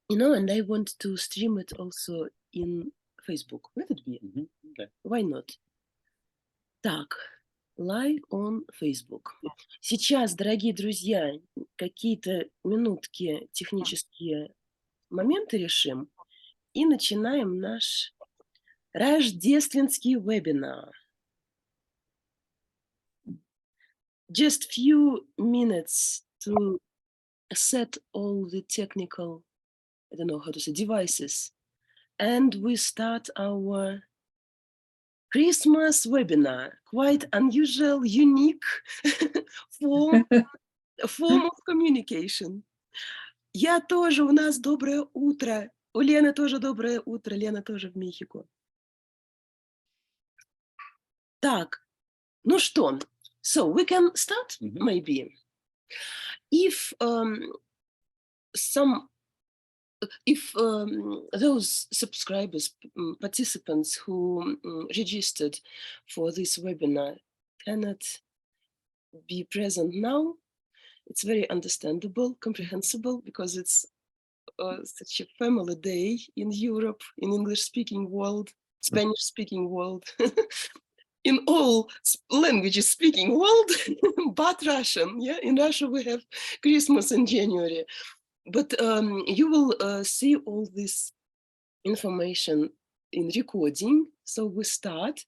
and I want to stream it also in Facebook. Let it be. Okay. Why not? Так, live on Facebook. Сейчас, дорогие друзья, какие-то минутки технические моменты решим и начинаем наш рождественский вебинар. Just few minutes to set all the technical, I don't know how to say, devices, and we start our Christmas webinar. Quite unusual, unique form, form of communication. Я тоже, у нас доброе утро. У Лены тоже доброе утро. Лена тоже в Мехико. Так, ну что, so we can start maybe. If those subscribers, participants who registered for this webinar cannot be present now, it's very understandable, comprehensible, because it's such a family day in Europe, in English-speaking world, Spanish-speaking world, in all languages-speaking world, but Russian. Yeah, in Russia we have Christmas in January. But you will see all this information in recording. So we start.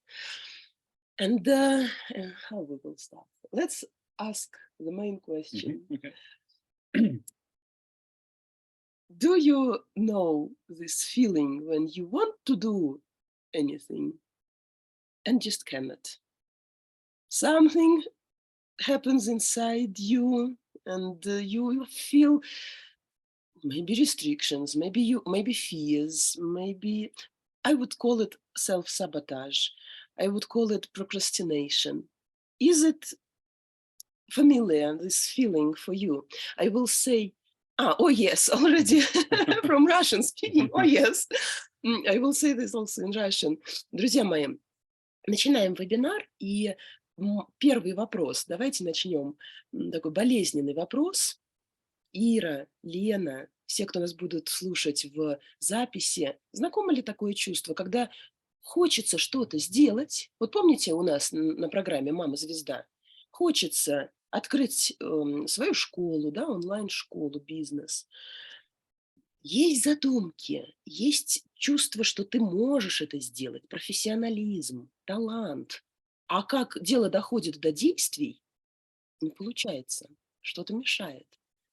And how we will start? Let's ask the main question. Okay. Do you know this feeling when you want to do anything and just cannot? Something happens inside you and you feel maybe restrictions, maybe fears, maybe I would call it self-sabotage. I would call it procrastination. Is it familiar, this feeling for you? I will say, oh yes, already from Russian speaking, oh yes. I will say this also in Russian. Друзья мои, начинаем вебинар, и первый вопрос, давайте начнем, такой болезненный вопрос. Ира, Лена, все, кто нас будут слушать в записи, знакомо ли такое чувство, когда хочется что-то сделать? Вот помните, у нас на программе «Мама-звезда» хочется открыть свою школу, да, онлайн-школу, бизнес. Есть задумки, есть чувство, что ты можешь это сделать, профессионализм, талант. А как дело доходит до действий, не получается, что-то мешает.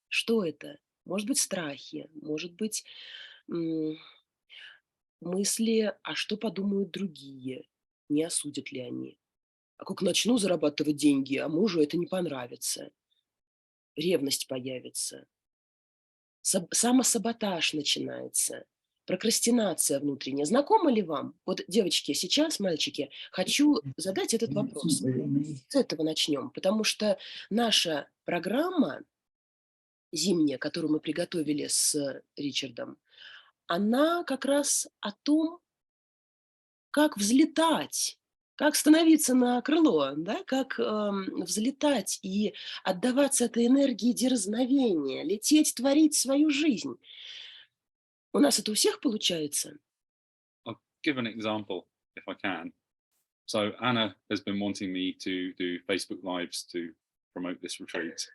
Что это? Может быть, страхи, может быть, мысли, а что подумают другие, не осудят ли они. А как начну зарабатывать деньги, а мужу это не понравится. Ревность появится. Самосаботаж начинается. Прокрастинация внутренняя. Знакома ли вам? Вот, девочки, сейчас, мальчики, хочу задать этот вопрос. С этого начнем, потому что наша программа зимняя, которую мы приготовили с Ричардом, она как раз о том, как взлетать, как становиться на крыло, да, как взлетать и отдаваться этой энергии дерзновения, лететь, творить свою жизнь. У нас это у всех получается? I'll give an example if I can. So Anna has been wanting me to do Facebook Lives to promote this retreat.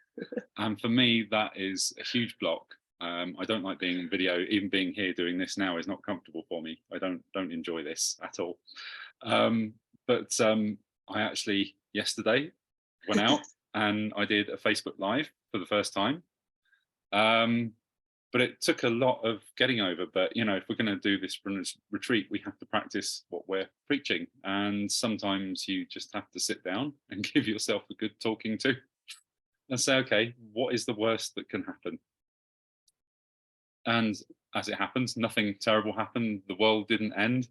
And for me, that is a huge block. I don't like being in video. Even being here doing this now is not comfortable for me. I don't enjoy this at all. But I actually yesterday went out and I did a Facebook Live for the first time. But it took a lot of getting over. But you know, if we're going to do this retreat, we have to practice what we're preaching, and sometimes you just have to sit down and give yourself a good talking to, and say, okay, what is the worst that can happen? And as it happens, nothing terrible happened. The world didn't end.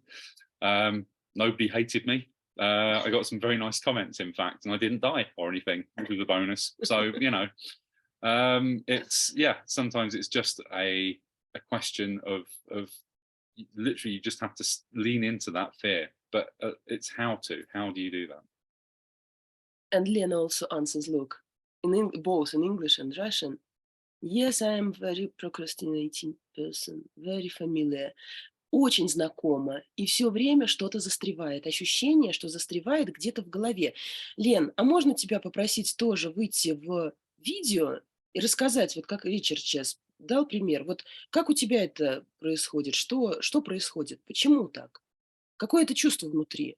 Nobody hated me. I got some very nice comments, in fact, and I didn't die or anything, which was a bonus. So, you know, it's, yeah, sometimes it's just a question of literally you just have to lean into that fear, but it's how do you do that? And Lena also answers, look, both in English and Russian, Yes, I am very procrastinating person, very familiar. Очень знакомо. И все время что-то застревает. Ощущение, что застревает где-то в голове. Лен, а можно тебя попросить тоже выйти в видео и рассказать, вот как Ричард сейчас дал пример. Вот как у тебя это происходит? Что происходит? Почему так? Какое это чувство внутри?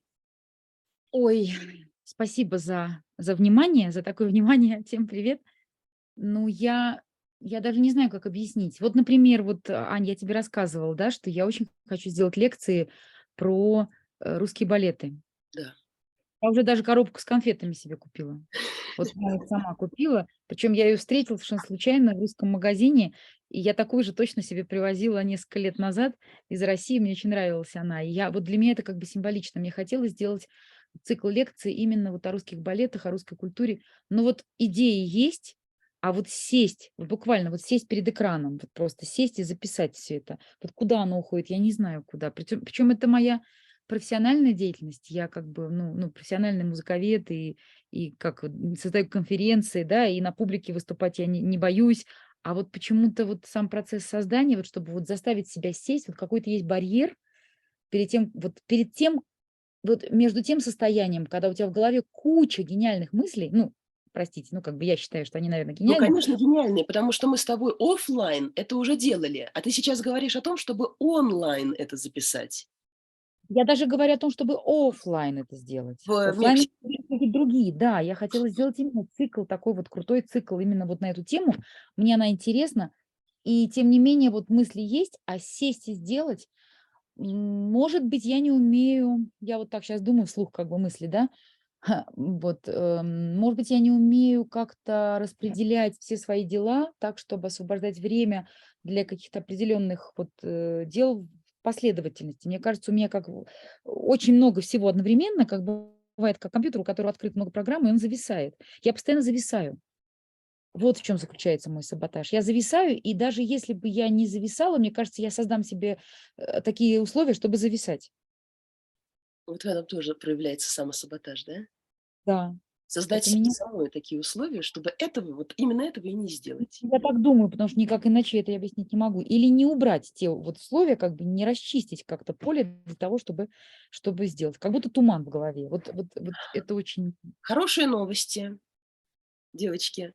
Ой, спасибо за внимание, за такое внимание. Всем привет. Ну, я даже не знаю, как объяснить. Вот, например, вот, Ань, я тебе рассказывала, да, что я очень хочу сделать лекции про русские балеты. Да. Я уже даже коробку с конфетами себе купила. Вот я их сама купила, причем я ее встретила совершенно случайно в русском магазине, и я такую же точно себе привозила несколько лет назад из России, мне очень нравилась она. И я вот для меня это как бы символично. Мне хотелось сделать цикл лекций именно вот о русских балетах, о русской культуре. Но вот идеи есть, а вот сесть, вот буквально вот сесть перед экраном, вот просто сесть и записать все это. Вот куда оно уходит, я не знаю куда. Причем это моя профессиональная деятельность. Я как бы, ну, профессиональный музыковед и как вот, создаю конференции, да, и на публике выступать я не боюсь. А вот почему-то вот сам процесс создания, вот чтобы вот заставить себя сесть, вот какой-то есть барьер перед тем, вот между тем состоянием, когда у тебя в голове куча гениальных мыслей, ну, простите, ну, как бы я считаю, что они, наверное, Ну, гениальны. конечно, гениальный, потому что мы с тобой оффлайн это уже делали, а ты сейчас говоришь о том, чтобы онлайн это записать. Я даже говорю о том, чтобы оффлайн это сделать. В Оффлайн Мексике. какие-то другие, да. Я хотела сделать именно цикл, такой вот крутой цикл именно вот на эту тему. Мне она интересна. И тем не менее, вот мысли есть, а сесть и сделать, может быть, я не умею, я вот так сейчас думаю вслух, как бы мысли, да, вот, может быть, я не умею как-то распределять все свои дела так, чтобы освобождать время для каких-то определенных вот дел в последовательности. Мне кажется, у меня очень много всего одновременно, как бывает, как компьютер, у которого открыто много программ, и он зависает. Я постоянно зависаю. Вот в чем заключается мой саботаж. Я зависаю, и даже если бы я не зависала, мне кажется, я создам себе такие условия, чтобы зависать. Вот в этом тоже проявляется самосаботаж, да? Да, Создать вот у себе меня самой такие условия, чтобы этого, вот именно этого и не сделать. я так думаю, потому что никак иначе это я объяснить не могу. Или не убрать те вот условия, как бы не расчистить как-то поле для того, чтобы сделать. Как будто туман в голове. Вот это очень Хорошие новости, девочки.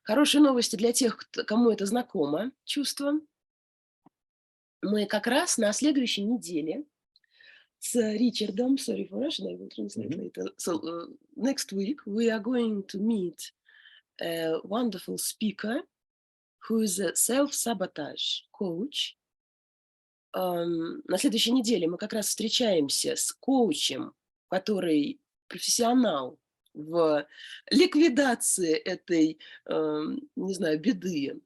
Хорошие новости для тех, кому это знакомо чувство. Мы как раз на следующей неделе с Ричардом, sorry for Russian, I will translate Mhm. later. So next week we are going to meet a wonderful speaker who is a self-sabotage coach. На следующей неделе мы как раз встречаемся с коучем, который профессионал в ликвидации этой, не знаю, беды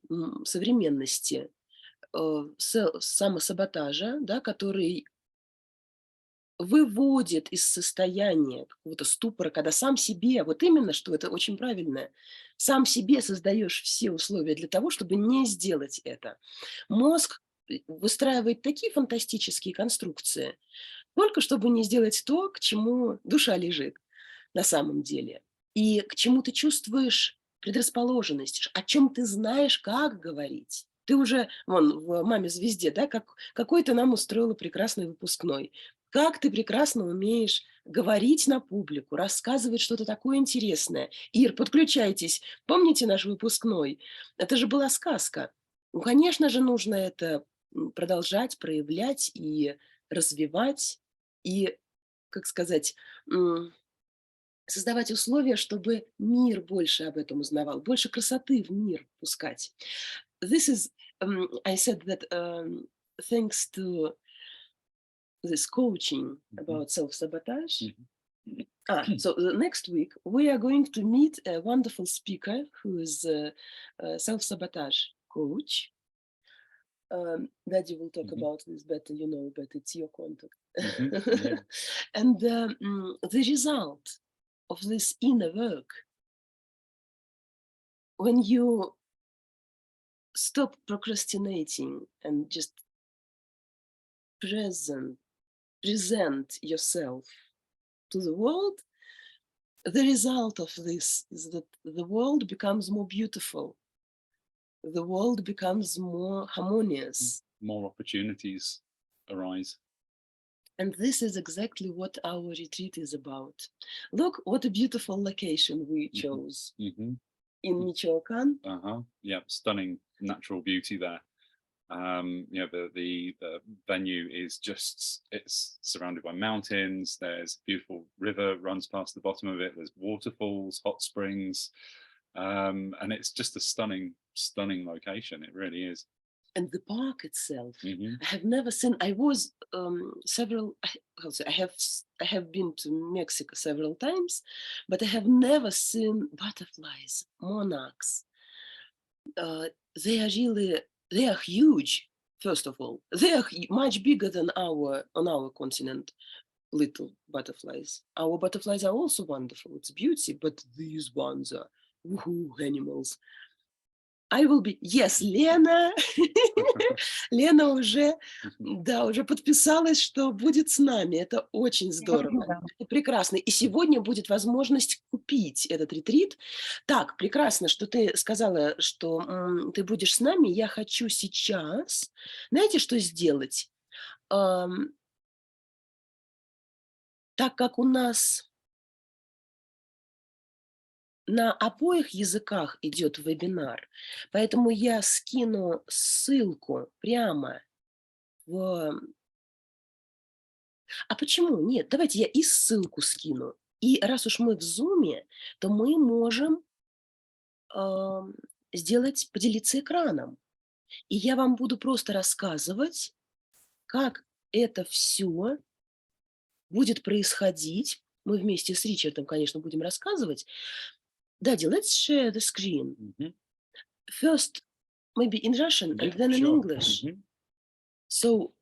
современности, самосаботажа, да, который выводит из состояния какого-то ступора, когда сам себе, вот именно, что это очень правильно, сам себе создаешь все условия для того, чтобы не сделать это. Мозг выстраивает такие фантастические конструкции, только чтобы не сделать то, к чему душа лежит на самом деле. И к чему ты чувствуешь предрасположенность, о чем ты знаешь, как говорить. Ты уже, вон, в «Маме-звезде», да, какой ты нам устроила прекрасный выпускной. Как ты прекрасно умеешь говорить на публику, рассказывать что-то такое интересное. Ир, подключайтесь. Помните наш выпускной? Это же была сказка. Ну, конечно же, нужно это продолжать, проявлять и развивать, и, как сказать, создавать условия, чтобы мир больше об этом узнавал, больше красоты в мир пускать. This is, I said that thanks to this coaching Mhm. about self-sabotage. Mhm. So next week we are going to meet a wonderful speaker who is a self-sabotage coach. Daddy will talk Mhm. about this better, you know, but it's your contact. Mhm. Yeah. And the result of this inner work, when you stop procrastinating and just present present yourself to the world, the result of this is that the world becomes more beautiful. the world becomes more harmonious. More opportunities arise. And this is exactly what our retreat is about. Look, what a beautiful location we chose Hmm. in Michoacan. Yeah, stunning natural beauty there. The venue is it's surrounded by mountains. There's a beautiful river runs past the bottom of it. There's waterfalls, hot springs, and it's just a stunning location. It really is. And the park itself, Hmm. I have never seen. I was I have been to Mexico several times, but I have never seen butterflies, monarchs. They are huge. First of all, they are much bigger than on our continent. Little butterflies. Our butterflies are also wonderful. It's beauty, but these ones are woohoo animals. I will be... Yes, Лена. Лена уже подписалась, что будет с нами. Это очень здорово. Да. Это прекрасно. И сегодня будет возможность купить этот ретрит. Так, прекрасно, что ты сказала, что ты будешь с нами. Я хочу сейчас, знаете, что сделать? Так как у нас на обоих языках идет вебинар, поэтому я скину ссылку прямо в... А почему? Нет, давайте я и ссылку скину. И раз уж мы в зуме, то мы можем поделиться экраном. И я вам буду просто рассказывать, как это все будет происходить. Мы вместе с Ричардом, конечно, будем рассказывать. Daddy, let's share the screen. Mhm. First, maybe in Russian and then in Sure. English. Mhm. So,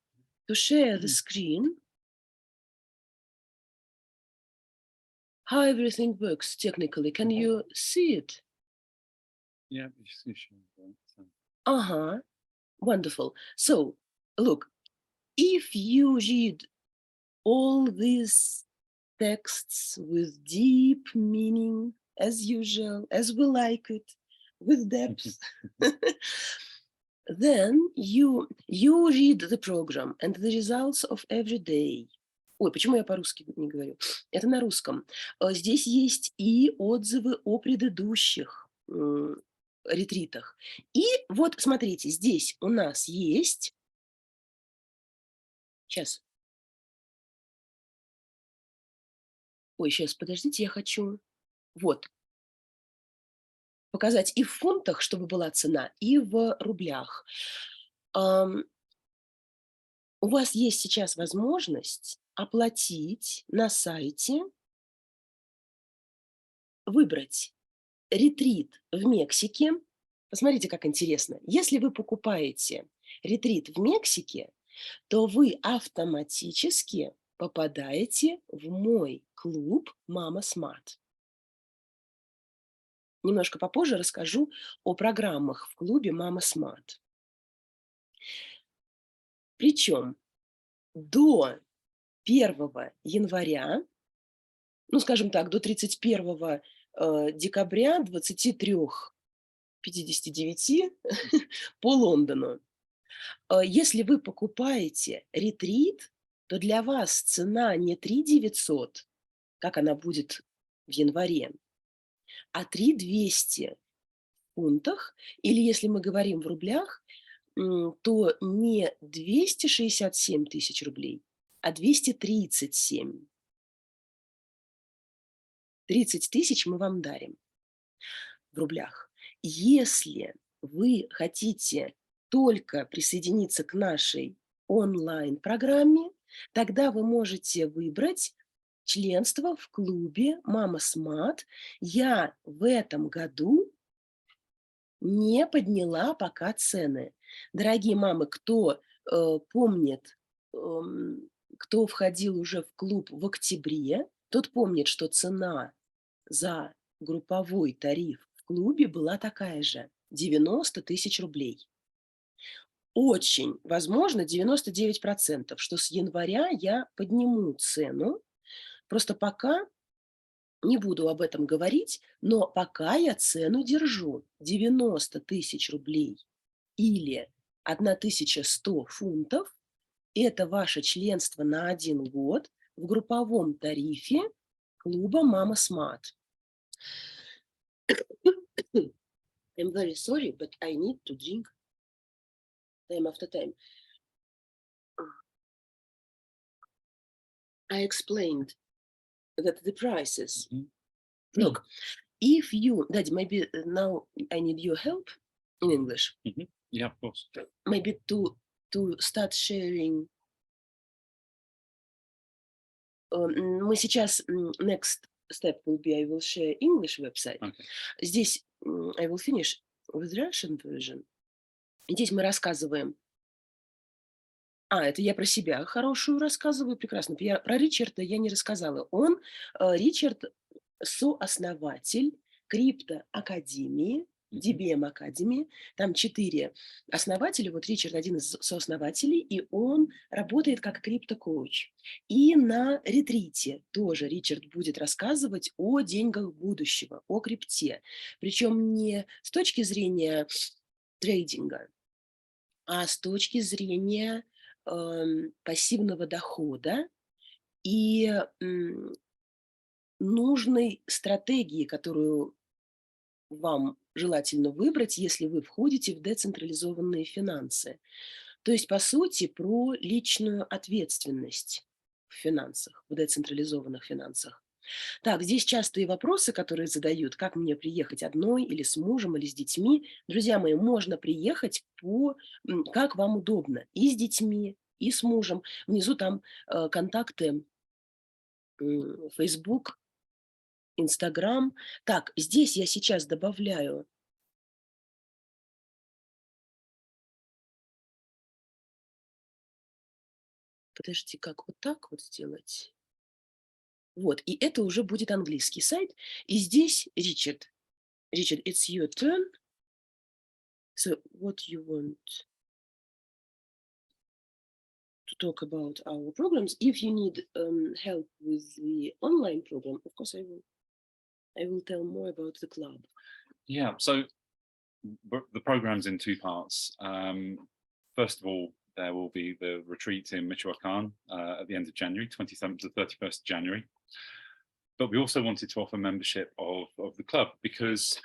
to share the screen, how everything works technically, can you see it? Yeah, you sure. Wonderful. So, look, if you read all these texts with deep meaning, as usual, as we like it, with depth, then you read the program and the results of every day. Ой, почему я по-русски не говорю? Это на русском. Здесь есть и отзывы о предыдущих ретритах. И вот, смотрите, здесь у нас есть... Сейчас. Ой, сейчас, подождите, я хочу... Вот. Показать и в фунтах, чтобы была цена, и в рублях. У вас есть сейчас возможность оплатить на сайте, выбрать ретрит в Мексике. Посмотрите, как интересно. Если вы покупаете ретрит в Мексике, то вы автоматически попадаете в мой клуб Mama Smart. Немножко попозже расскажу о программах в клубе Mama Smart. Причем до 1 января, ну, скажем так, до 31 декабря 23:59 по Лондону. Если вы покупаете ретрит, то для вас цена не 3900, как она будет в январе, а 3200 в фунтах, или если мы говорим в рублях, то не 267 тысяч рублей, а 237. 30 тысяч мы вам дарим в рублях. Если вы хотите только присоединиться к нашей онлайн-программе, тогда вы можете выбрать членство в клубе Mama Smart. Я в этом году не подняла пока цены. Дорогие мамы, кто помнит, кто входил уже в клуб в октябре, тот помнит, что цена за групповой тариф в клубе была такая же – 90 тысяч рублей. Очень возможно, 99%, что с января я подниму цену. Просто пока Не буду об этом говорить, но пока я цену держу 90 тысяч рублей или 1100 фунтов. Это ваше членство на 1 год в групповом тарифе клуба Mama Smart. I'm very sorry, but I need to drink time after time. I explained that the prices. Look, if you, Daddy, maybe now I need your help in English. Yeah, of course. Maybe to start sharing. Мы сейчас, next step will be I will share English website. Okay. Здесь I will finish with Russian version. Здесь мы рассказываем. Это я про себя хорошую рассказываю, прекрасно. Про Ричарда я не рассказала. Он, Ричард, сооснователь криптоакадемии, DBM Academy. Там 4 основателя. Вот Ричард один из сооснователей, и он работает как криптокоуч. И на ретрите тоже Ричард будет рассказывать о деньгах будущего, о крипте. Причем не с точки зрения трейдинга, а с точки зрения пассивного дохода и нужной стратегии, которую вам желательно выбрать, если вы входите в децентрализованные финансы. То есть, по сути, про личную ответственность в финансах, в децентрализованных финансах. Так, здесь частые вопросы, которые задают, как мне приехать одной или с мужем, или с детьми. Друзья мои, можно приехать как вам удобно, и с детьми, и с мужем. Внизу там контакты Facebook, Instagram. Так, здесь я сейчас добавляю. Подожди, как вот так вот сделать? Вот, и это уже будет английский сайт. И здесь Ричард. Ричард, it's your turn. So, what you want to talk about our programs? If you need help with the online program, of course, I will tell more about the club. Yeah, so the program's in 2 parts. First of all, there will be the retreat in Michoacan at the end of January, 27th to 31st January. But we also wanted to offer membership of the club, because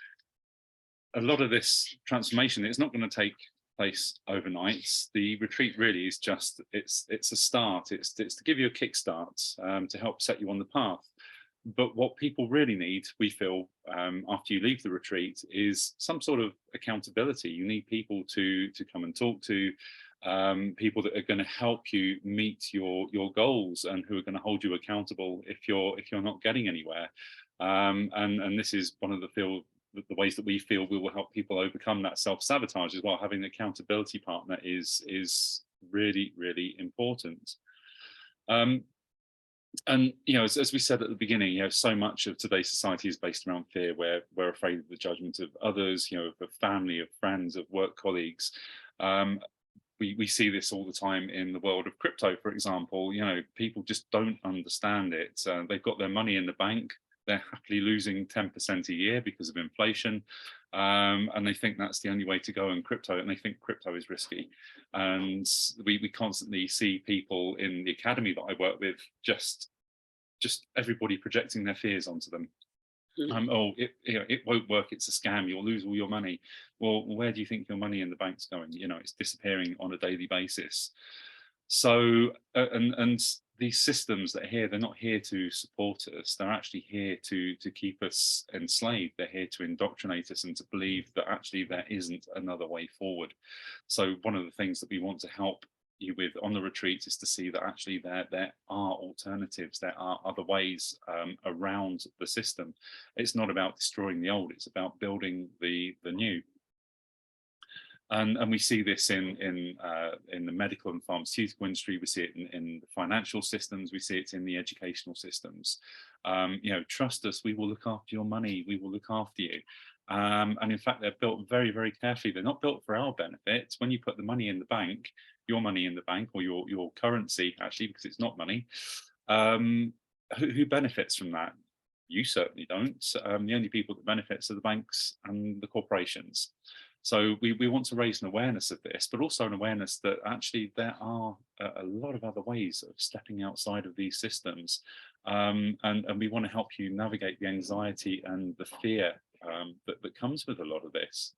a lot of this transformation is not going to take place overnight. The retreat really is just, it's a start. It's to give you a kickstart, to help set you on the path. But what people really need, we feel, after you leave the retreat, is some sort of accountability. You need people to come and talk to, people that are going to help you meet your goals, and who are going to hold you accountable if you're not getting anywhere. And this is one of the ways that we feel we will help people overcome that self-sabotage as well. Having an accountability partner is really, really important. And as we said at the beginning, so much of today's society is based around fear, where we're afraid of the judgment of others, of family, of friends, of work colleagues. We see this all the time in the world of crypto, for example. People just don't understand it. They've got their money in the bank. They're happily losing 10% a year because of inflation. And they think that's the only way to go in crypto, and they think crypto is risky. And we constantly see people in the academy that I work with, just everybody projecting their fears onto them. It won't work, it's a scam, you'll lose all your money. Well, where do you think your money in the bank's going? It's disappearing on a daily basis. So and these systems that are here, they're not here to support us. They're actually here to keep us enslaved. They're here to indoctrinate us and to believe that actually there isn't another way forward. So one of the things that we want to help you with on the retreat is to see that actually there are alternatives, there are other ways around the system. It's not about destroying the old, it's about building the new. And we see this in the medical and pharmaceutical industry. We see it in the financial systems. We see it in the educational systems. Trust us, we will look after your money. We will look after you. And in fact, they're built very, very carefully. They're not built for our benefit. When you put the money in the bank, your money in the bank, or your currency, actually, because it's not money, who benefits from that? You certainly don't. The only people that benefits are the banks and the corporations. So we want to raise an awareness of this, but also an awareness that actually there are a lot of other ways of stepping outside of these systems. And we want to help you navigate the anxiety and the fear that comes with a lot of this.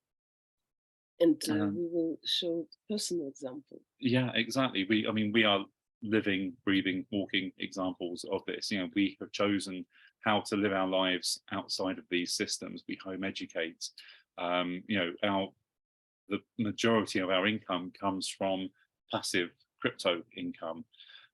And Um, we will show personal example. Yeah, exactly. We are living, breathing, walking examples of this. We have chosen how to live our lives outside of these systems. We home educate. The majority of our income comes from passive crypto income.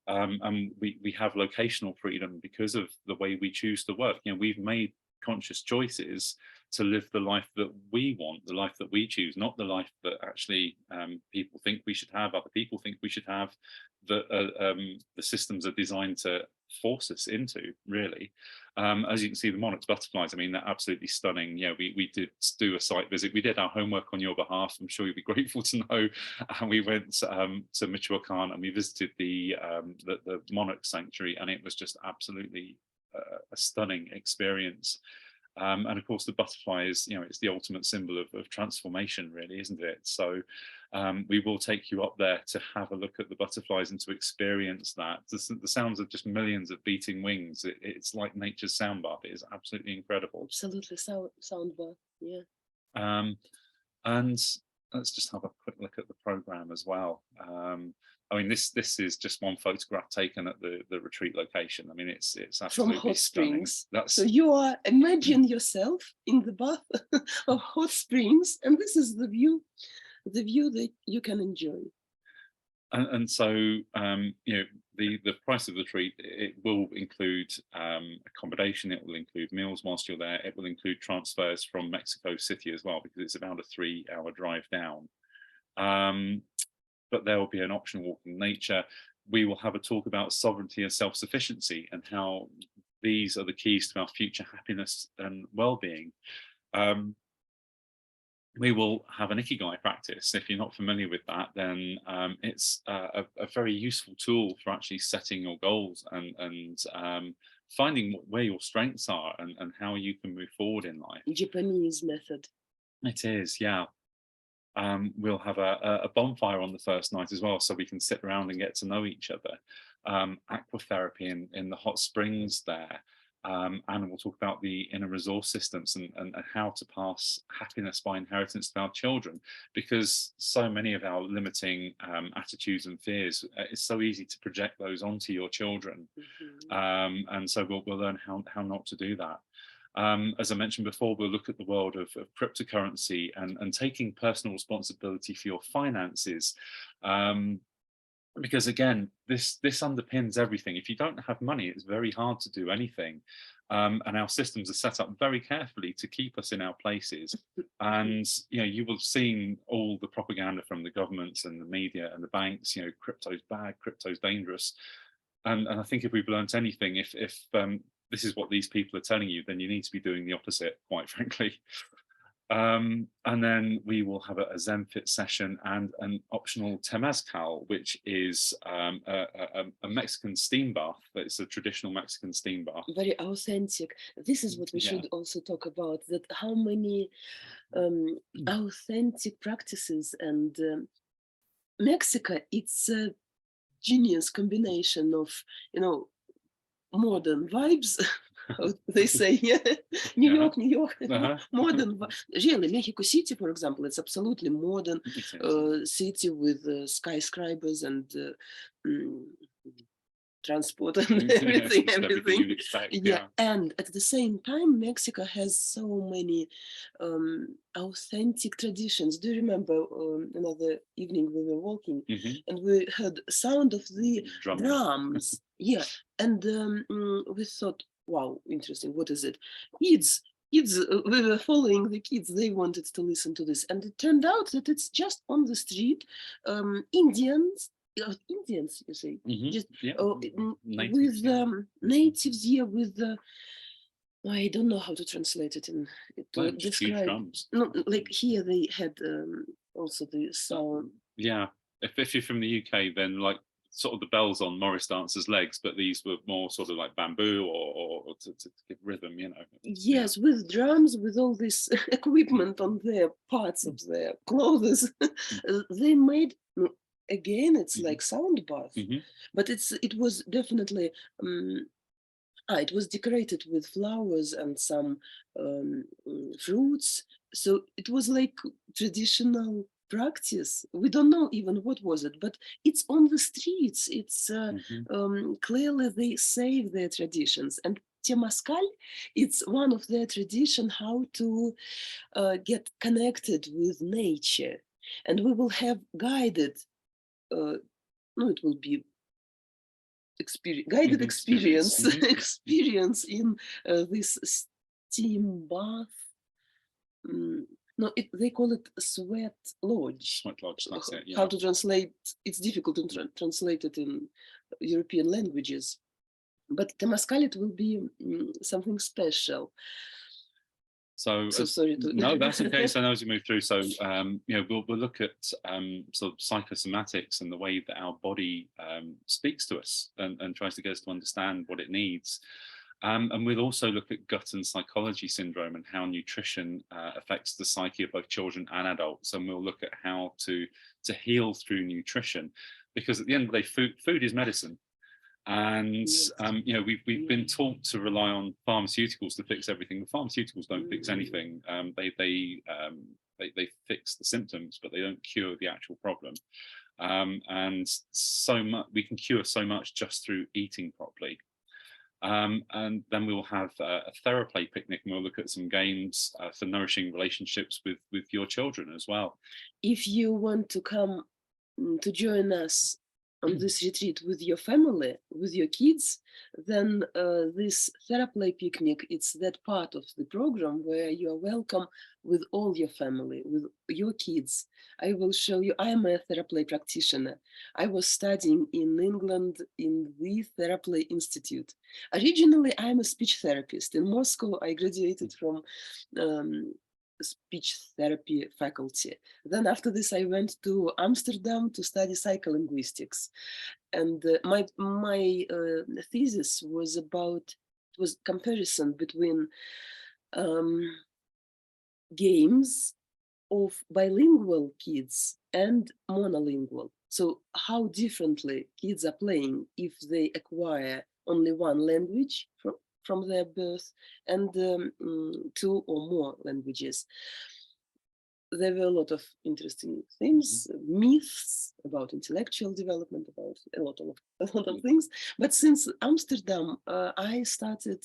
And we have locational freedom because of the way we choose to work. We've made conscious choices to live the life that we want, the life that we choose, not the life that actually people think we should have, other people think we should have, that the systems are designed to force us into, really. As you can see, the monarch's butterflies, they're absolutely stunning. We did do a site visit. We did our homework on your behalf. I'm sure you'll be grateful to know. And we went to Michoacan and we visited the monarch sanctuary, and it was just absolutely a stunning experience. And of course, the butterfly is, it's the ultimate symbol of transformation, really, isn't it? So we will take you up there to have a look at the butterflies and to experience that. The sounds of just millions of beating wings. It's like nature's sound bath. It is absolutely incredible. Absolutely, sound bath. Yeah. And let's just have a quick look at the program as well. This is just one photograph taken at the retreat location. It's absolutely from hot stunning. springs. So you are imagine yourself in the bath of hot springs, and this is the view that you can enjoy. And so the price of the retreat, it will include accommodation, it will include meals whilst you're there, it will include transfers from Mexico City as well, because it's about a 3-hour drive down. But there will be an optional walk in nature. We will have a talk about sovereignty and self-sufficiency and how these are the keys to our future happiness and well-being. We will have an Ikigai practice. If you're not familiar with that, then it's a very useful tool for actually setting your goals and finding where your strengths are and how you can move forward in life. Japanese method. It is, yeah. We'll have a bonfire on the first night as well, so we can sit around and get to know each other. Aquatherapy in the hot springs there. And we'll talk about the inner resource systems and how to pass happiness by inheritance to our children, because so many of our limiting attitudes and fears, it's so easy to project those onto your children. And so we'll learn how not to do that. As I mentioned before, we'll look at the world of cryptocurrency and taking personal responsibility for your finances. Because again, this underpins everything. If you don't have money, it's very hard to do anything. And our systems are set up very carefully to keep us in our places. And you will have seen all the propaganda from the governments and the media and the banks. Crypto's bad, crypto's dangerous. And I think if we've learnt anything, if this is what these people are telling you, then you need to be doing the opposite, quite frankly. And then we will have a Zen-Fit session and an optional Temazcal, which is a Mexican steam bath. It's a traditional Mexican steam bath. Very authentic. This is what we should also talk about, that how many authentic practices. And Mexico, it's a genius combination of, modern vibes. They say, New York, modern. Really, Mexico City, for example, it's absolutely modern city with skyscrapers and transport and everything. And at the same time, Mexico has so many authentic traditions. Do you remember another evening we were walking and we heard sound of the drums? And we thought, wow, interesting. What is it? Kids, we were following the kids. They wanted to listen to this. And it turned out that it's just on the street. Indians, you say, just with natives here with I don't know how to translate it in to describe. Drums. No, like here they had also the sound. Yeah, if you're from the UK, then like sort of the bells on Morris dancers' legs, but these were more sort of like bamboo or to give rhythm, you know. Yes, with drums, with all this equipment on their parts of their clothes, they made again. It's like sound bath, but it was definitely. It was decorated with flowers and some fruits. So it was like traditional practice. We don't know even what was it, but it's on the streets. It's clearly they save their traditions. And Temazcal, it's one of their tradition how to get connected with nature. And we will have guided, it will be guided experience experience in this steam bath. No, they call it sweat lodge. Sweat lodge, that's it. Yeah. How to translate? It's difficult to translate it in European languages, but Temazcal it will be something special. So sorry to no, that's okay. So now as we move through, so we'll look at sort of psychosomatics and the way that our body speaks to us and tries to get us to understand what it needs. And we'll also look at gut and psychology syndrome and how nutrition affects the psyche of both children and adults. And we'll look at how to heal through nutrition, because at the end of the day, food is medicine. And we've been taught to rely on pharmaceuticals to fix everything. The pharmaceuticals don't fix anything. They fix the symptoms, but they don't cure the actual problem. And so much we can cure so much just through eating properly. And then we'll have a TheraPlay picnic, and we'll look at some games for nourishing relationships with your children as well. If you want to come to join us on this retreat with your family, with your kids, then this TheraPlay picnic, it's that part of the program where you are welcome with all your family, with your kids. I will show you, I am a TheraPlay practitioner. I was studying in England in the TheraPlay Institute. Originally, I am a speech therapist. In Moscow, I graduated from speech therapy faculty. Then after this, I went to Amsterdam to study psycholinguistics. And my thesis was comparison between games of bilingual kids and monolingual. So how differently kids are playing if they acquire only one language from their birth and two or more languages. There were a lot of interesting things, myths about intellectual development, about a lot of things. But since Amsterdam, I started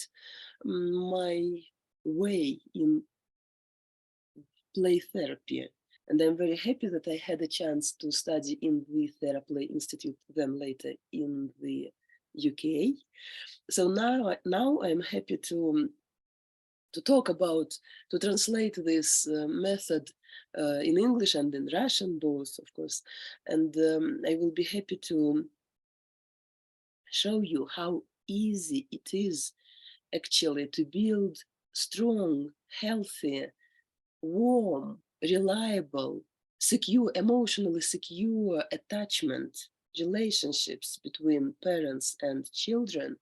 my way in play therapy. And I'm very happy that I had a chance to study in the TheraPlay Institute, then later in the UK. So now I'm happy to talk about, to translate this method in English and in Russian, both, of course. And I will be happy to show you how easy it is actually to build strong, healthy, warm, reliable, secure, emotionally secure attachment relationships between parents and children.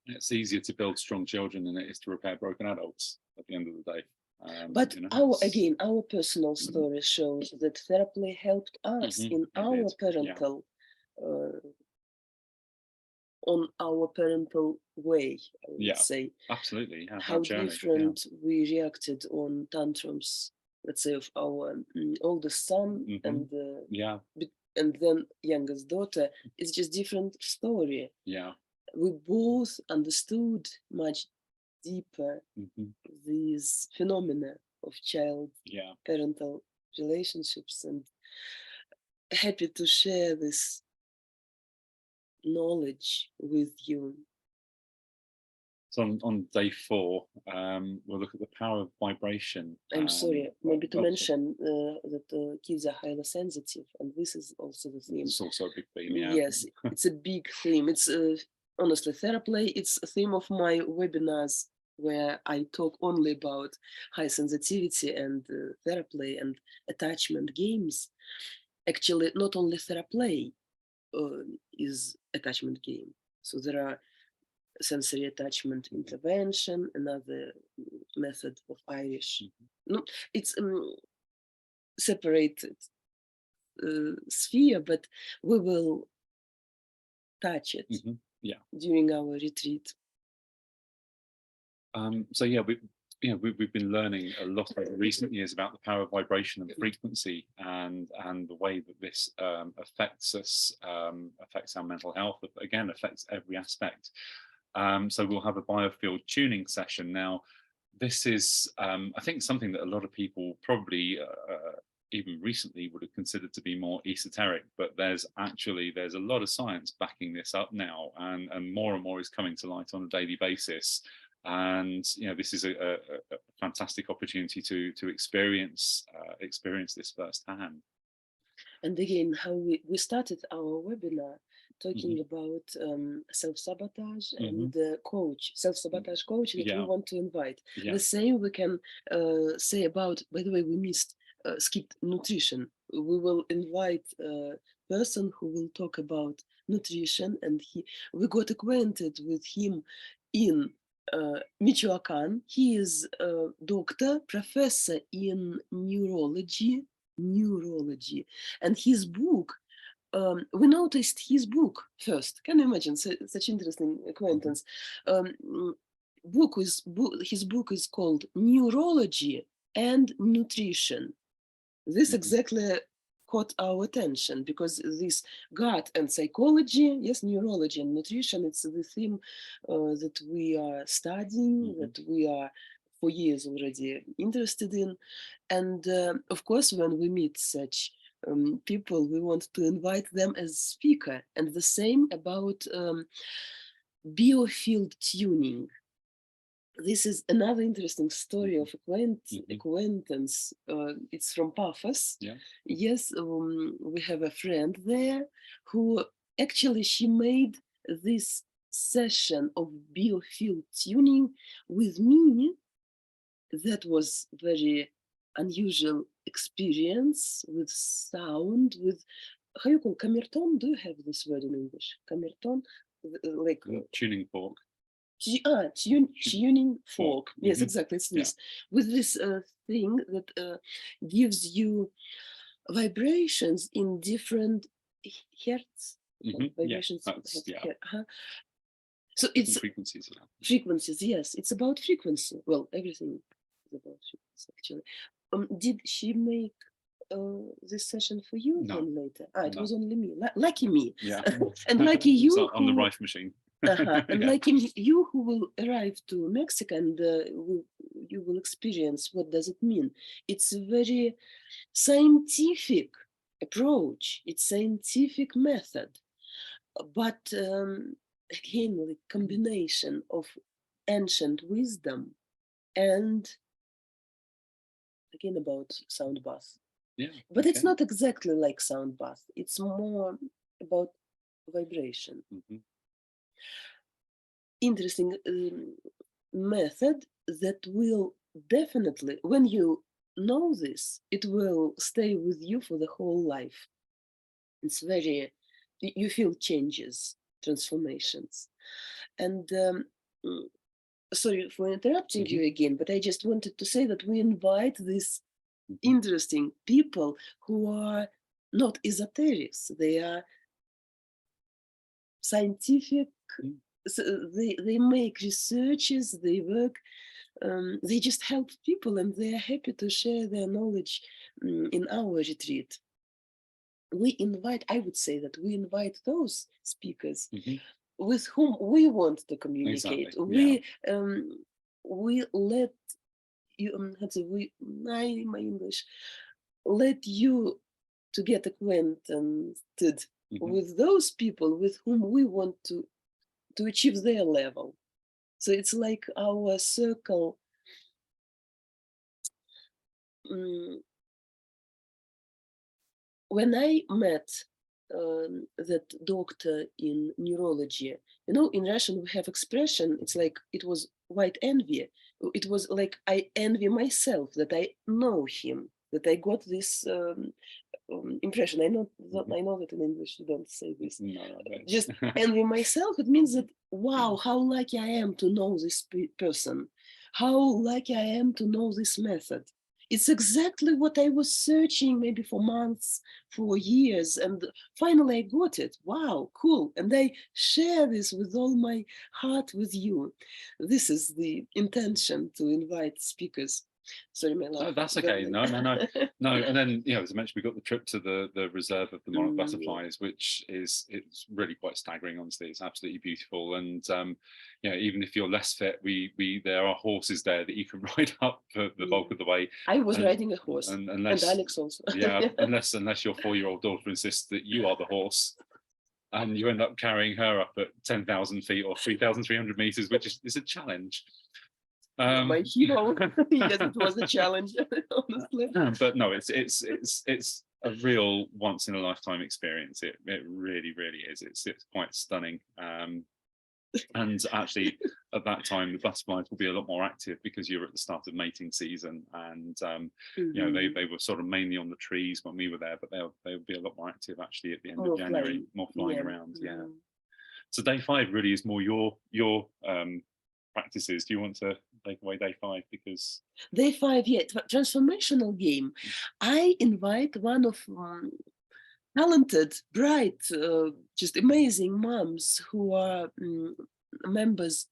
It's easier to build strong children than it is to repair broken adults at the end of the day. But our personal story shows that TheraPlay helped us in our parental, on our parental way, I would say. Absolutely. How different we reacted on tantrums, let's say, of our oldest son and then youngest daughter. It's just different story. Yeah. We both understood much deeper these phenomena of child parental relationships, and happy to share this knowledge with you. So on day 4, we'll look at the power of vibration. I'm sorry, maybe to mention that kids are highly sensitive, and this is also the theme. It's also a big theme, yeah. Yes, it's a big theme. It's honestly, TheraPlay, it's a theme of my webinars where I talk only about high sensitivity and TheraPlay and attachment games. Actually, not only TheraPlay, is attachment game. So there are sensory attachment intervention, another method of Irish. No, it's separated sphere, but we will touch it Yeah. during our retreat. So yeah, we've been learning a lot over recent years about the power of vibration and frequency, and the way that this affects us, affects our mental health. Again, affects every aspect. So we'll have a biofield tuning session now. This is, I think, something that a lot of people probably even recently would have considered to be more esoteric, but there's a lot of science backing this up now, and more is coming to light on a daily basis. And this is a fantastic opportunity to experience this firsthand. And again, how we started our webinar talking about self-sabotage and coach, self-sabotage coach that we want to invite. The same we can say about, by the way, we skipped nutrition. We will invite a person who will talk about nutrition, and we got acquainted with him in Michoacan. He is a doctor, professor in neurology, and his book, we noticed his book first. Can you imagine such interesting acquaintance? His book is called Neurology and Nutrition. This exactly caught our attention, because this gut and psychology, yes, neurology and nutrition, it's the theme that we are studying, that we are for years already interested in. And of course, when we meet such people, we want to invite them as speaker. And the same about biofield tuning. This is another interesting story of acquaintance. It's from Paphos. Yeah. Yes, we have a friend there who actually, she made this session of biofield tuning with me. That was very unusual experience with sound, with, how you call Kamerton? Do you have this word in English? Kamerton? Like tuning fork. Tuning fork. Yes, exactly. It's this. With this thing that gives you vibrations in different hertz. Vibrations. So it's frequencies. Frequencies. Yes, it's about frequency. Well, everything is about frequency, actually. Did she make this session for you then later? It was only me. Lucky me. Yeah. And lucky you. On the Rife machine. And like you who will arrive to Mexico, and you will experience what does it mean. It's a very scientific approach. It's scientific method, but again, the combination of ancient wisdom and again about sound bath. Yeah. But it's not exactly like sound bath. It's more about vibration. Interesting method that will definitely, when you know this, it will stay with you for the whole life. It's very, you feel changes, transformations. And sorry for interrupting you again, but I just wanted to say that we invite these interesting people who are not esoterics, they are scientific. So they make researches, they work, they just help people, and they are happy to share their knowledge in our retreat. I would say that we invite those speakers with whom we want to communicate. Exactly. We let you, my English, let you to get acquainted with those people with whom we want to achieve their level. So it's like our circle. When I met that doctor in neurology, in Russian we have expression, it's like it was white envy. It was like I envy myself that I know him, that I got this impression. I know that in English you don't say this. No, but- Just envy myself. It means that, wow, how lucky I am to know this person. How lucky I am to know this method. It's exactly what I was searching maybe for months, for years, and finally I got it. Wow, cool. And I share this with all my heart with you. This is the intention to invite speakers. Sorry, my love. No, that's okay. No. No, and then as I mentioned, we got the trip to the reserve of the monarch butterflies, which it's really quite staggering. Honestly, it's absolutely beautiful. And even if you're less fit, there are horses there that you can ride up for the bulk of the way. I was riding a horse, and Alex also. Yeah, unless your 4-year-old daughter insists that you are the horse, and you end up carrying her up at 10,000 feet or 3,300 meters, which is a challenge. My hero. Yes, it was a challenge, honestly. But no, it's a real once in a lifetime experience. It really, really is. It's quite stunning. And actually, at that time, the butterflies will be a lot more active because you're at the start of mating season, and they were sort of mainly on the trees when we were there, but they'll be a lot more active actually at the end of January, more flying around. Yeah. So day 5 really is more your practices. Do you want to take away day 5? Because day 5, transformational game. I invite one of talented, bright, just amazing moms who are members.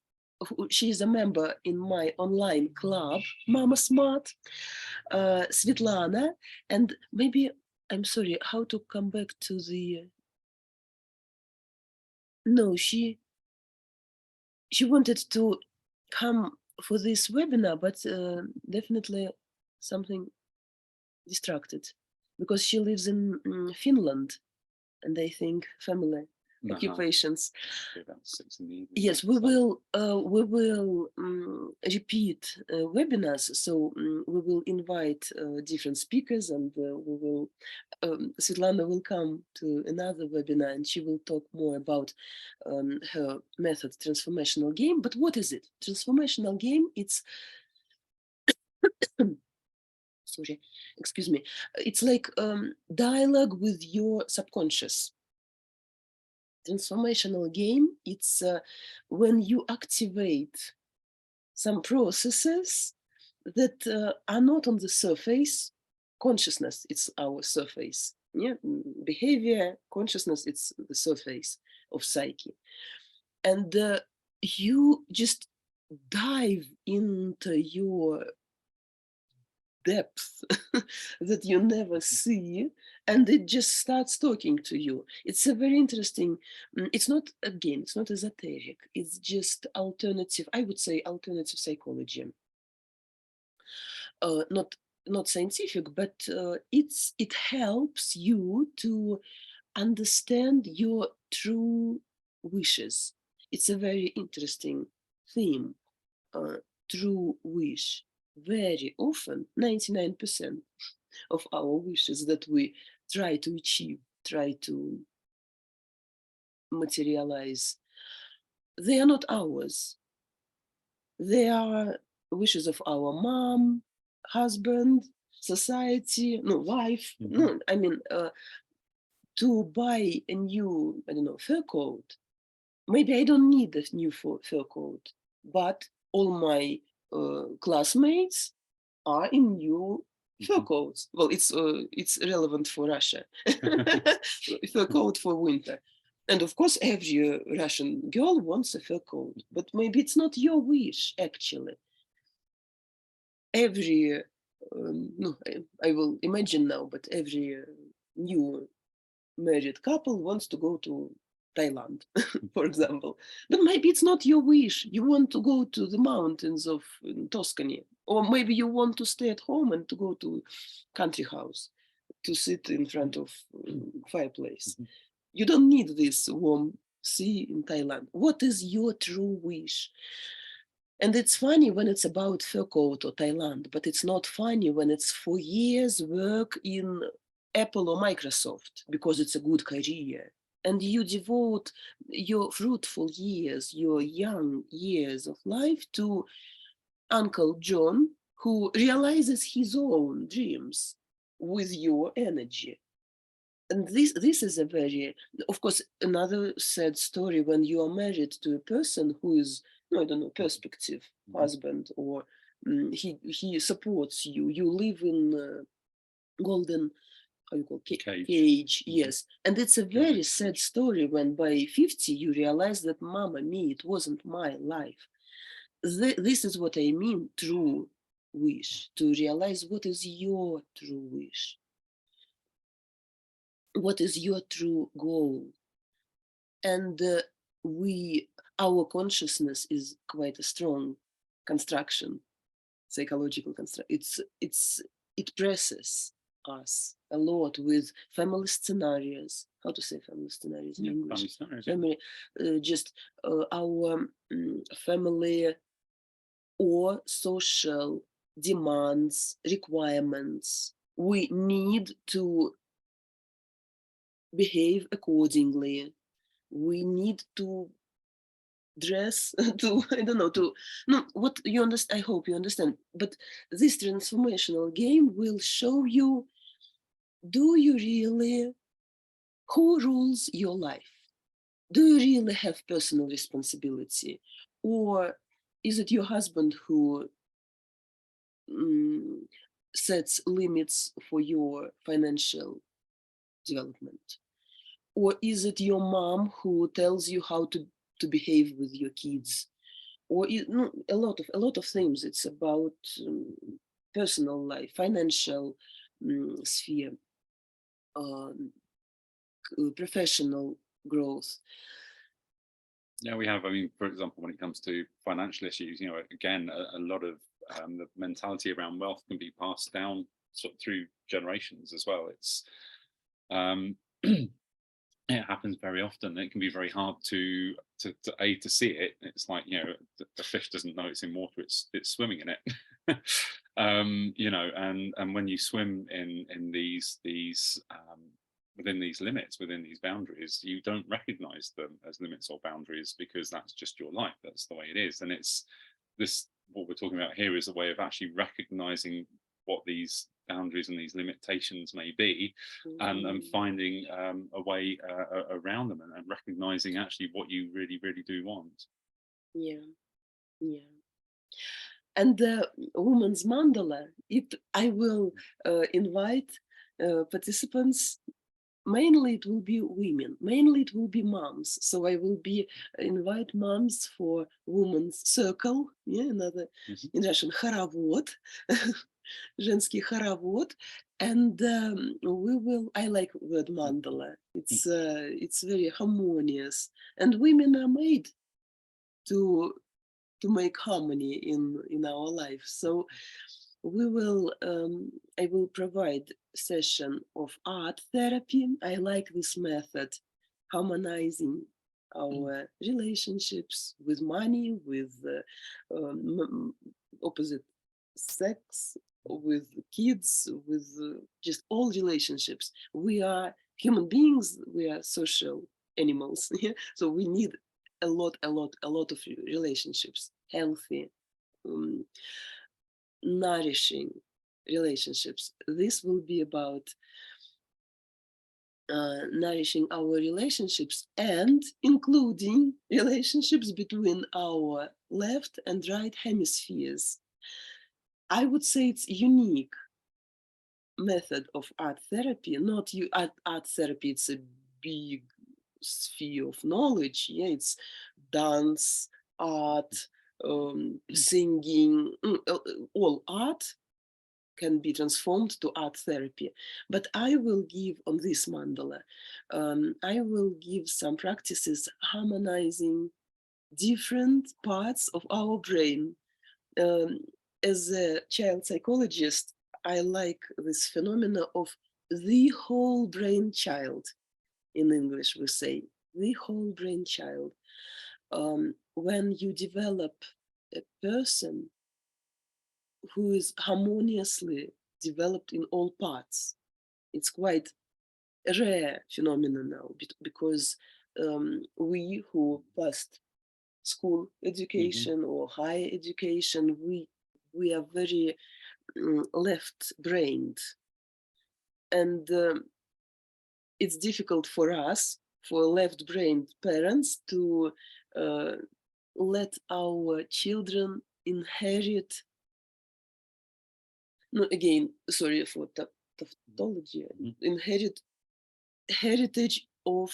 She is a member in my online club, Mama Smart, Svetlana, and maybe I'm sorry. How to come back to the? No, she wanted to come for this webinar, but definitely something distracted because she lives in Finland, and I think family occupations. About 6 in the evening. Yes, we will repeat webinars. So we will invite different speakers, and we will. Svetlana will come to another webinar, and she will talk more about her method, transformational game. But what is it? Transformational game. It's sorry, excuse me. It's like dialogue with your subconscious. Transformational game, it's when you activate some processes that are not on the surface. Consciousness, it's our surface. Yeah, behavior, consciousness, it's the surface of psyche. And you just dive into your depth that you never see, and it just starts talking to you. It's a very interesting, it's not a game, it's not esoteric, it's just alternative, I would say alternative psychology. Not scientific, but it helps you to understand your true wishes. It's a very interesting theme, true wish. Very often, 99% of our wishes that we try to achieve, try to materialize, they are not ours. They are wishes of our mom, husband, society, wife. No, I mean, to buy a new, fur coat. Maybe I don't need a new fur coat, but all my classmates are in new fur coats. Well, it's relevant for Russia. Fur coat for winter. And of course, every Russian girl wants a fur coat, but maybe it's not your wish, actually. Every, I will imagine now, but every new married couple wants to go to Thailand, for example. But maybe it's not your wish. You want to go to the mountains of Tuscany, or maybe you want to stay at home and to go to country house, to sit in front of fireplace. You don't need this warm sea in Thailand. What is your true wish? And it's funny when it's about fur coat or Thailand, but it's not funny when it's 4 years work in Apple or Microsoft, because it's a good career. And you devote your fruitful years, your young years of life to Uncle John, who realizes his own dreams with your energy. And this is a very, of course, another sad story when you are married to a person who is, no, I don't know, perspective Mhm. husband, or he supports you. You live in golden, how you call Cage. cage, Mhm. yes. And it's a Gilded very sad cage. story when by 50 you realize that, mama me, it wasn't my life. This is what I mean, true wish, to realize what is your true wish, what is your true goal. And our consciousness is quite a strong construction, psychological construct. It presses us a lot with family scenarios. How to say family scenarios in Yeah, English? family scenarios. Yeah. Family, just our family or social demands, requirements. We need to behave accordingly. We need to dress to, I don't know, to, no, what you understand, I hope you understand. But this transformational game will show you, do you really, who rules your life? Do you really have personal responsibility? Or is it your husband who mm, sets limits for your financial development? Or is it your mom who tells you how to behave with your kids? Or no, a lot of things. It's about personal life, financial sphere, um, professional growth. Yeah, we have. I mean, for example, when it comes to financial issues, you know, again, a lot of the mentality around wealth can be passed down sort of through generations as well. It's um, it happens very often. It can be very hard to see it. It's like, you know, the fish doesn't know it's in water; it's swimming in it. You know, and when you swim in these within these limits, within these boundaries, you don't recognize them as limits or boundaries, because that's just your life. That's the way it is. And it's this, what we're talking about here, is a way of actually recognizing what these boundaries and these limitations may be, and finding a way around them, and recognizing actually what you really, really do want. Yeah, yeah. And the woman's mandala, I will invite participants. Mainly it will be women, mainly it will be moms. So I will be invite moms for women's circle, yeah, another in Russian хоровод, женский хоровод. And I like word mandala. It's very harmonious, and women are made to make harmony in our life. So I will provide session of art therapy. I like this method, harmonizing our relationships with money, with opposite sex, with kids, with just all relationships. We are human beings. We are social animals. Yeah? So we need a lot of relationships, healthy, nourishing relationships. This will be about nourishing our relationships, and including relationships between our left and right hemispheres. I would say it's unique method of art therapy. Not art therapy, it's a big sphere of knowledge. Yeah, it's dance, art, singing, all art can be transformed to art therapy. But I will give on this mandala, I will give some practices harmonizing different parts of our brain. As a child psychologist, I like this phenomena of the whole brain child. In English, we say the whole brain child. When you develop a person who is harmoniously developed in all parts, it's quite a rare phenomenon now, because we who passed school education or higher education, we are very left-brained, and it's difficult for us, for left-brained parents, to let our children inherit. No, again, sorry for tautology. Inherit heritage of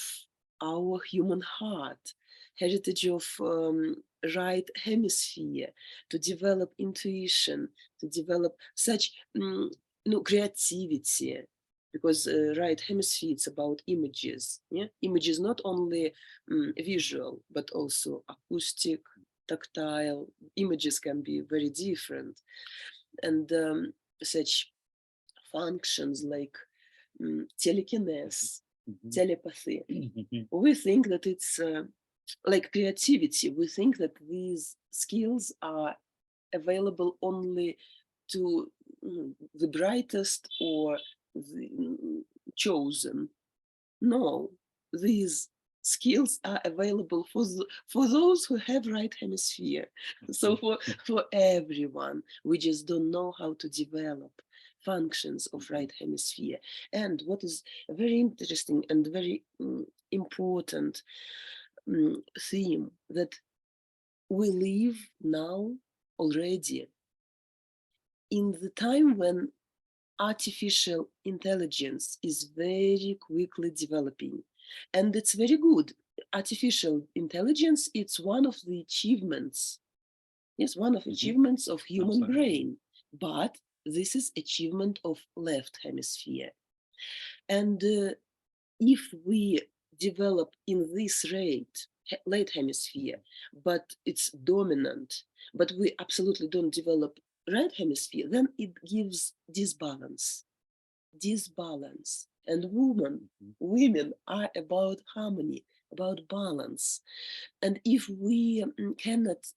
our human heart, heritage of right hemisphere, to develop intuition, to develop such creativity, because right hemisphere, it's about images. Yeah, images not only visual but also acoustic, tactile. Images can be very different, and such functions like telekinesis, telepathy. We think that it's like creativity. We think that these skills are available only to the brightest or the chosen. No, these skills are available for those who have right hemisphere. So for everyone, we just don't know how to develop functions of right hemisphere. And what is very interesting and very important theme, that we live now already in the time when artificial intelligence is very quickly developing, and it's very good. Artificial intelligence, it's one of the achievements, yes, one of achievements of human Absolutely. brain, but this is achievement of left hemisphere. And if we develop in this rate late hemisphere, but it's dominant, but we absolutely don't develop right hemisphere, then it gives disbalance. And women are about harmony, about balance. And if we cannot,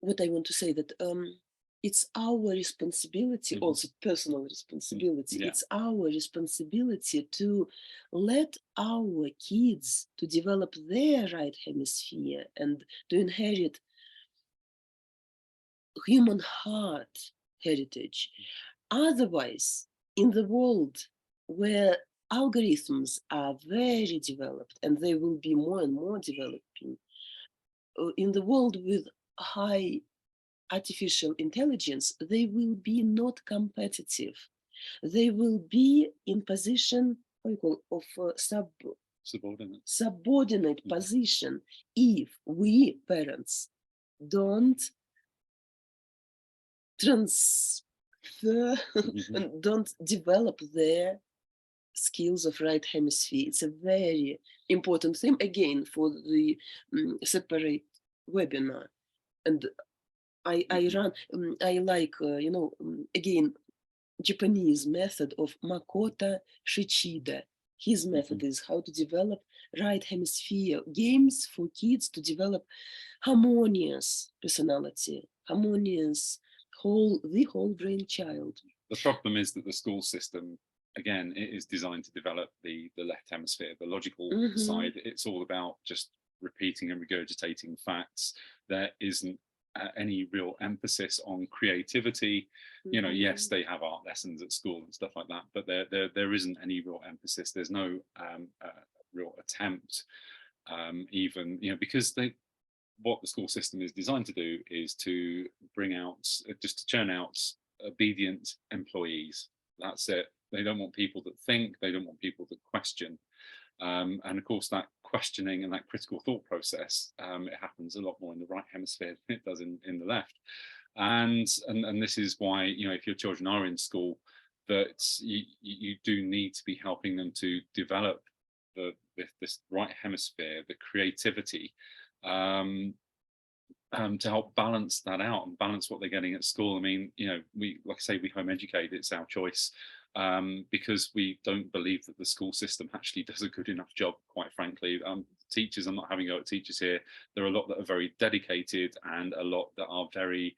what I want to say, that it's our responsibility, also personal responsibility. Yeah. It's our responsibility to let our kids to develop their right hemisphere and to inherit human heart heritage. Otherwise, in the world where algorithms are very developed, and they will be more and more developing, in the world with high artificial intelligence, they will be not competitive. They will be in position, what you call, of subordinate position, if we parents don't transfer and don't develop their skills of right hemisphere. It's a very important thing, again, for the separate webinar. And I run, I like, again, Japanese method of Makoto Shichida. His method is how to develop right hemisphere games for kids to develop harmonious personality, harmonious the whole brain child. The problem is that the school system, again, it is designed to develop the left hemisphere, the logical side. It's all about just repeating and regurgitating facts. There isn't any real emphasis on creativity. You know, yes, they have art lessons at school and stuff like that, but there isn't any real emphasis. There's no real attempt, even, because what the school system is designed to do is to bring out, just to churn out obedient employees. That's it. They don't want people that think, they don't want people that question. And of course, that questioning and that critical thought process, it happens a lot more in the right hemisphere than it does in the left. And this is why, if your children are in school, that you do need to be helping them to develop this right hemisphere, the creativity, to help balance that out and balance what they're getting at school. I mean, we, like I say, we home educate, it's our choice, because we don't believe that the school system actually does a good enough job, quite frankly. Teachers, I'm not having a go at teachers here. There are a lot that are very dedicated and a lot that are very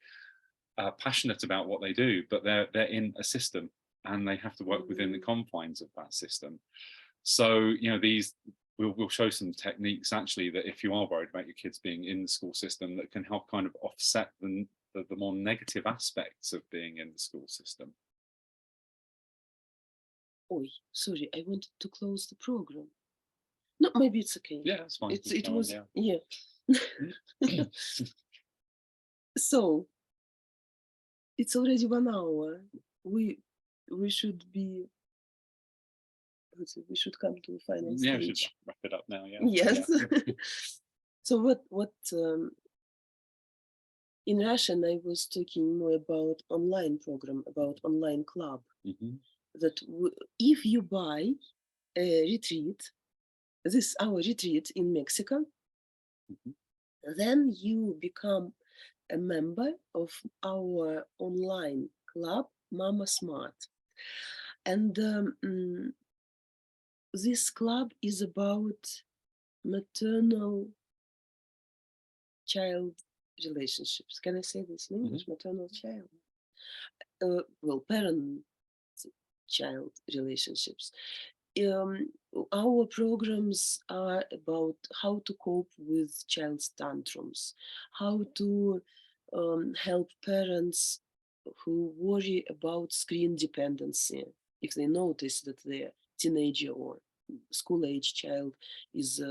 passionate about what they do, but they're in a system and they have to work within the confines of that system. So, we'll show some techniques actually that, if you are worried about your kids being in the school system, that can help kind of offset the more negative aspects of being in the school system. Oh, sorry, I wanted to close the program. No, maybe it's okay. Yeah, that's fine. It Go on, was, yeah. yeah. So it's already 1 hour. We should be. We should come to a final Yeah, we should stage. wrap it up now. Yeah. Yes. Yeah. So what in Russian I was talking more about online program, about online club. Mhm. That if you buy a retreat, this our retreat in Mexico, Mhm. then you become a member of our online club, Mama Smart. And this club is about maternal child relationships. Can I say this in English? Maternal child. Well, parent child relationships. Our programs are about how to cope with child's tantrums, how to help parents who worry about screen dependency if they notice that their teenager or school age child is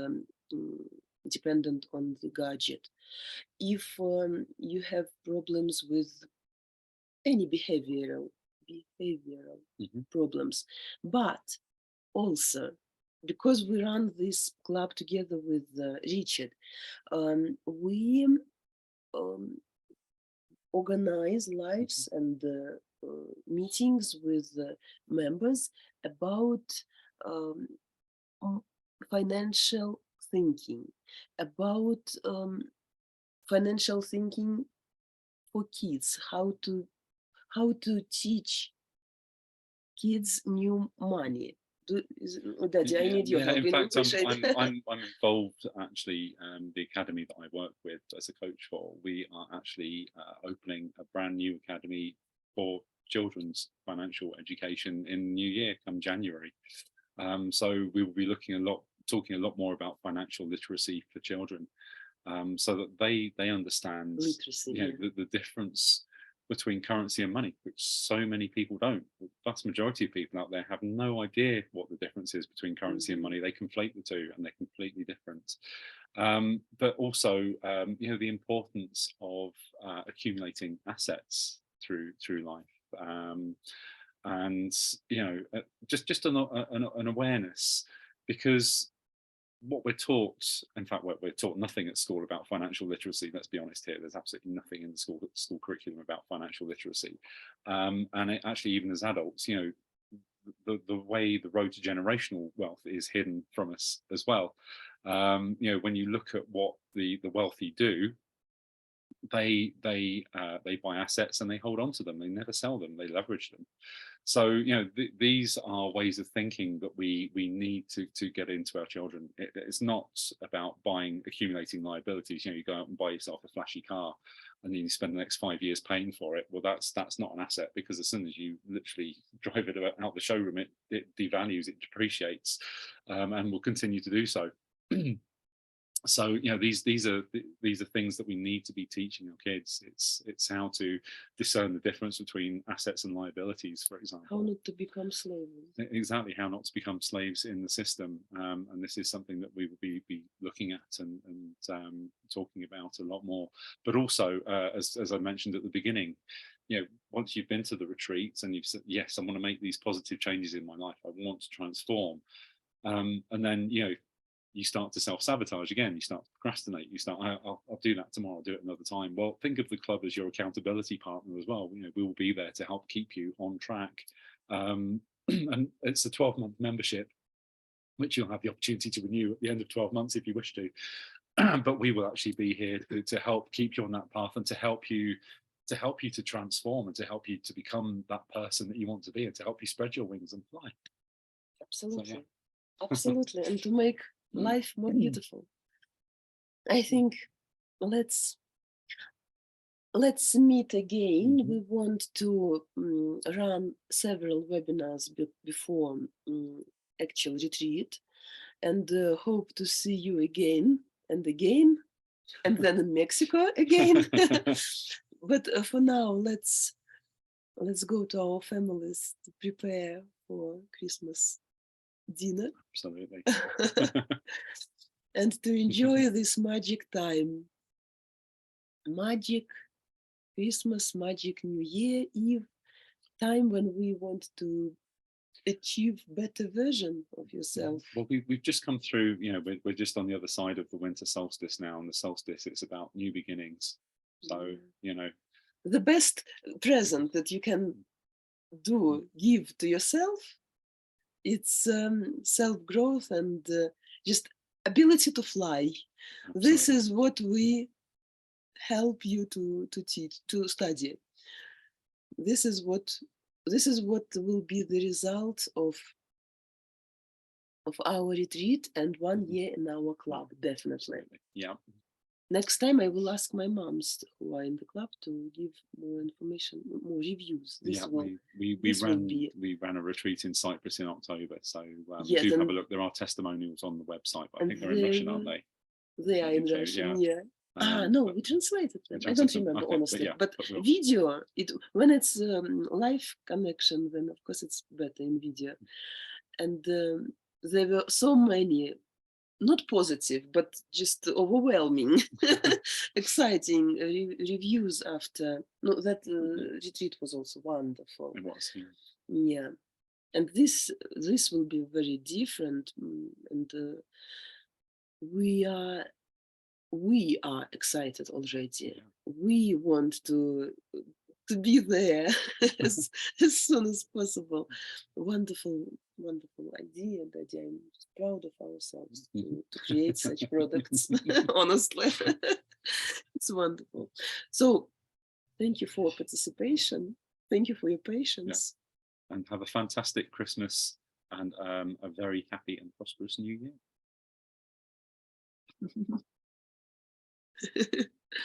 dependent on the gadget. If you have problems with any behavioral Mhm. problems, but also because we run this club together with Richard, we organize lives and meetings with members about um, financial thinking, about financial thinking for kids, how to teach kids new money. Daddy, I need your Yeah, help. in Can you fact, push it? I'm involved actually. The academy that I work with as a coach for, we are actually opening a brand new academy for children's financial education in the new year, come January. So we will be talking a lot more about financial literacy for children, so that they understand, Literacy, you know, yeah. the difference between currency and money, which so many people don't. The vast majority of people out there have no idea what the difference is between currency and money. They conflate the two, and they're completely different. But also, you know, the importance of accumulating assets through life, and you know, just an awareness, because what we're taught, in fact, we're taught nothing at school about financial literacy. Let's be honest here. There's absolutely nothing in the school curriculum about financial literacy. And it actually, even as adults, you know, the way the road to generational wealth is hidden from us as well. You know, when you look at what the wealthy do, they buy assets and they hold on to them. They never sell them. They leverage them. So you know, these are ways of thinking that we need to get into our children. It's not about accumulating liabilities. You know, you go out and buy yourself a flashy car, and then you spend the next 5 years paying for it. Well, that's not an asset, because as soon as you literally drive it out the showroom, it devalues, it depreciates, and will continue to do so. So you know, these are things that we need to be teaching our kids. It's how to discern the difference between assets and liabilities, for example. How not to become slaves. Exactly, how not to become slaves in the system. And this is something that we will be looking at and talking about a lot more. But also, as I mentioned at the beginning, you know, once you've been to the retreats and you've said, yes, I want to make these positive changes in my life, I want to transform, and then, you know, you start to self-sabotage again, you start to procrastinate, you start, I'll do that tomorrow, I'll do it another time. Well, think of the club as your accountability partner as well. You know, we will be there to help keep you on track. And it's a 12-month membership, which you'll have the opportunity to renew at the end of 12 months if you wish to. But we will actually be here to help keep you on that path, and to help you to transform, and to help you to become that person that you want to be, and to help you spread your wings and fly. Absolutely. So, yeah. Absolutely. And to make life more beautiful. I think let's meet again. Mhm. We want to run several webinars before actual retreat, and hope to see you again and again, and then in Mexico again. But for now, let's go to our families to prepare for Christmas dinner Absolutely. and to enjoy this magic time. Magic Christmas, magic New Year Eve, time when we want to achieve better version of yourself. Well, we've just come through, we're just on the other side of the winter solstice now, and the solstice, it's about new beginnings. So, The best present that you can give to yourself, it's self-growth and just ability to fly. absolutely. This is what we help you to teach, to study. This is what will be the result of our retreat and 1 year in our club, definitely. Yeah. Next time I will ask my moms who are in the club to give more information, more reviews. We ran a retreat in Cyprus in October, so Yes, do have a look. There are testimonials on the website, but I think they're in Russian, aren't they? They are in Russian, yeah. No, we translated them. I don't remember, okay, honestly. But we'll... video, when it's live connection, then of course it's better in video. And there were so many, not positive, but just overwhelming, exciting reviews after. No, that retreat was also wonderful. It was, yeah. And this will be very different, and we are excited already. Yeah. We want to be there as soon as possible. Wonderful idea, that I'm proud of ourselves to create such products. Honestly, it's wonderful. So thank you for participation. Thank you for your patience. Yeah. And have a fantastic Christmas and a very happy and prosperous New Year.